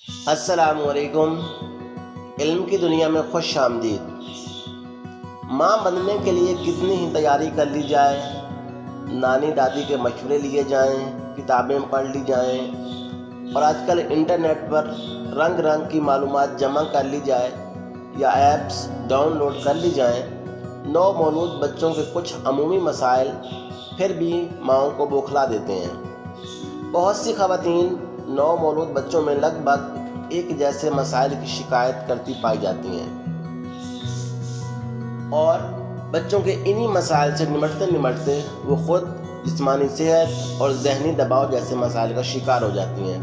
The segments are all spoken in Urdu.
السلام علیکم۔ علم کی دنیا میں خوش آمدید۔ ماں بننے کے لیے کتنی ہی تیاری کر لی جائے، نانی دادی کے مشورے لیے جائیں، کتابیں پڑھ لی جائیں اور آج کل انٹرنیٹ پر رنگ رنگ کی معلومات جمع کر لی جائے یا ایپس ڈاؤن لوڈ کر لی جائیں، نو مولود بچوں کے کچھ عمومی مسائل پھر بھی ماؤں کو بوکھلا دیتے ہیں۔ بہت سی خواتین نو مولود بچوں میں لگ بھگ ایک جیسے مسائل کی شکایت کرتی پائی جاتی ہیں اور بچوں کے انہی مسائل سے نمٹتے وہ خود جسمانی صحت اور ذہنی دباؤ جیسے مسائل کا شکار ہو جاتی ہیں۔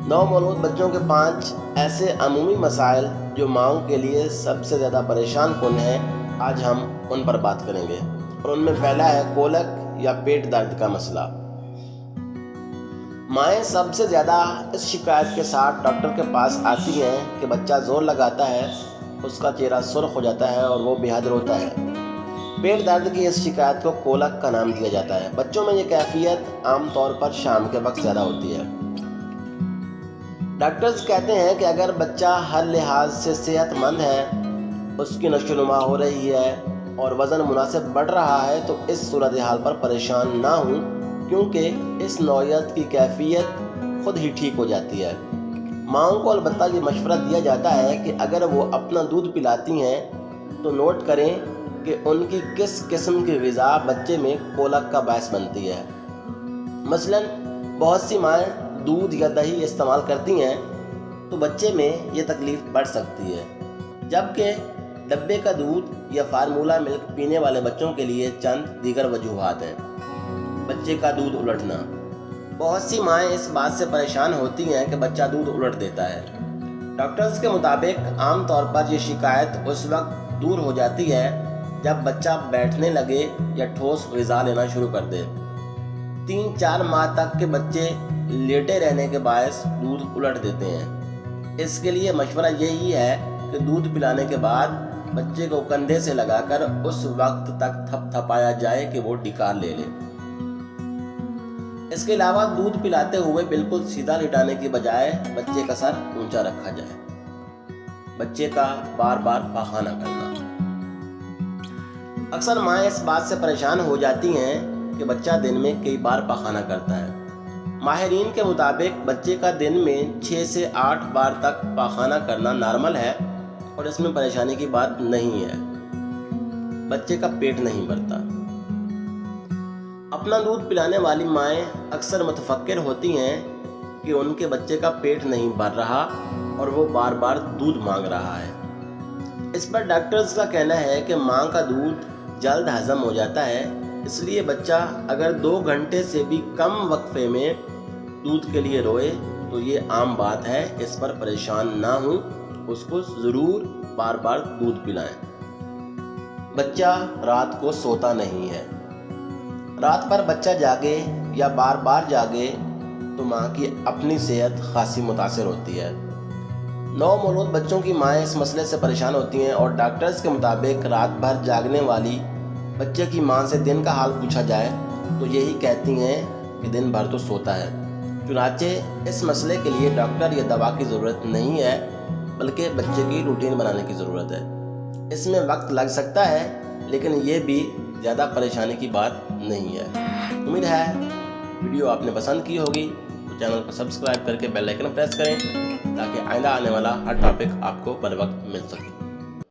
نو مولود بچوں کے 5 ایسے عمومی مسائل جو ماؤں کے لیے سب سے زیادہ پریشان کن ہیں، آج ہم ان پر بات کریں گے اور ان میں پہلا ہے کولک یا پیٹ درد کا مسئلہ۔ مائیں سب سے زیادہ اس شکایت کے ساتھ ڈاکٹر کے پاس آتی ہیں کہ بچہ زور لگاتا ہے، اس کا چہرہ سرخ ہو جاتا ہے اور وہ بے حد روتا ہے۔ پیٹ درد کی اس شکایت کو کولک کا نام دیا جاتا ہے۔ بچوں میں یہ کیفیت عام طور پر شام کے وقت زیادہ ہوتی ہے۔ ڈاکٹرز کہتے ہیں کہ اگر بچہ ہر لحاظ سے صحت مند ہے، اس کی نشو و نما ہو رہی ہے اور وزن مناسب بڑھ رہا ہے تو اس صورتحال پر پریشان نہ ہوں، کیونکہ اس نوعیت کی کیفیت خود ہی ٹھیک ہو جاتی ہے۔ ماؤں کو البتہ یہ مشورہ دیا جاتا ہے کہ اگر وہ اپنا دودھ پلاتی ہیں تو نوٹ کریں کہ ان کی کس قسم کی غذا بچے میں کولک کا باعث بنتی ہے۔ مثلاً بہت سی مائیں دودھ یا دہی استعمال کرتی ہیں تو بچے میں یہ تکلیف بڑھ سکتی ہے، جبکہ ڈبے کا دودھ یا فارمولا ملک پینے والے بچوں کے لیے چند دیگر وجوہات ہیں۔ بچے کا دودھ الٹنا۔ بہت سی مائیں اس بات سے پریشان ہوتی ہیں کہ بچہ دودھ الٹ دیتا ہے۔ ڈاکٹرز کے مطابق عام طور پر یہ شکایت اس وقت دور ہو جاتی ہے جب بچہ بیٹھنے لگے یا ٹھوس غذا لینا شروع کر دے۔ 3-4 ماہ تک کے بچے لیٹے رہنے کے باعث دودھ الٹ دیتے ہیں۔ اس کے لیے مشورہ یہی ہے کہ دودھ پلانے کے بعد بچے کو کندھے سے لگا کر اس وقت تک تھپ تھپایا جائے کہ وہ ڈکار لے لے۔ اس کے علاوہ دودھ پلاتے ہوئے بالکل سیدھا لٹانے کی بجائے بچے کا سر اونچا رکھا جائے۔ بچے کا بار بار پاخانہ کرنا۔ اکثر مائیں اس بات سے پریشان ہو جاتی ہیں کہ بچہ دن میں کئی بار پاخانہ کرتا ہے۔ ماہرین کے مطابق بچے کا دن میں 6 سے 8 بار تک پاخانہ کرنا نارمل ہے اور اس میں پریشانی کی بات نہیں ہے۔ بچے کا پیٹ نہیں بھرتا۔ اپنا دودھ پلانے والی مائیں اکثر متفکر ہوتی ہیں کہ ان کے بچے کا پیٹ نہیں بھر رہا اور وہ بار بار دودھ مانگ رہا ہے۔ اس پر ڈاکٹرز کا کہنا ہے کہ ماں کا دودھ جلد ہضم ہو جاتا ہے، اس لیے بچہ اگر 2 گھنٹے سے بھی کم وقفے میں دودھ کے لیے روئے تو یہ عام بات ہے، اس پر پریشان نہ ہوں، اس کو ضرور بار بار دودھ پلائیں۔ بچہ رات کو سوتا نہیں ہے۔ رات پر بچہ جاگے یا بار بار جاگے تو ماں کی اپنی صحت خاصی متاثر ہوتی ہے۔ نو مولود بچوں کی مائیں اس مسئلے سے پریشان ہوتی ہیں اور ڈاکٹرز کے مطابق رات بھر جاگنے والی بچے کی ماں سے دن کا حال پوچھا جائے تو یہی کہتی ہیں کہ دن بھر تو سوتا ہے۔ چنانچہ اس مسئلے کے لیے ڈاکٹر یا دوا کی ضرورت نہیں ہے، بلکہ بچے کی روٹین بنانے کی ضرورت ہے۔ اس میں وقت لگ سکتا ہے لیکن یہ بھی زیادہ پریشانی کی بات نہیں ہے۔ امید ہے ویڈیو آپ نے پسند کی ہوگی، تو چینل کو سبسکرائب کر کے بیل آئیکن پریس کریں تاکہ آئندہ آنے والا ہر ٹاپک آپ کو بر وقت مل سکے۔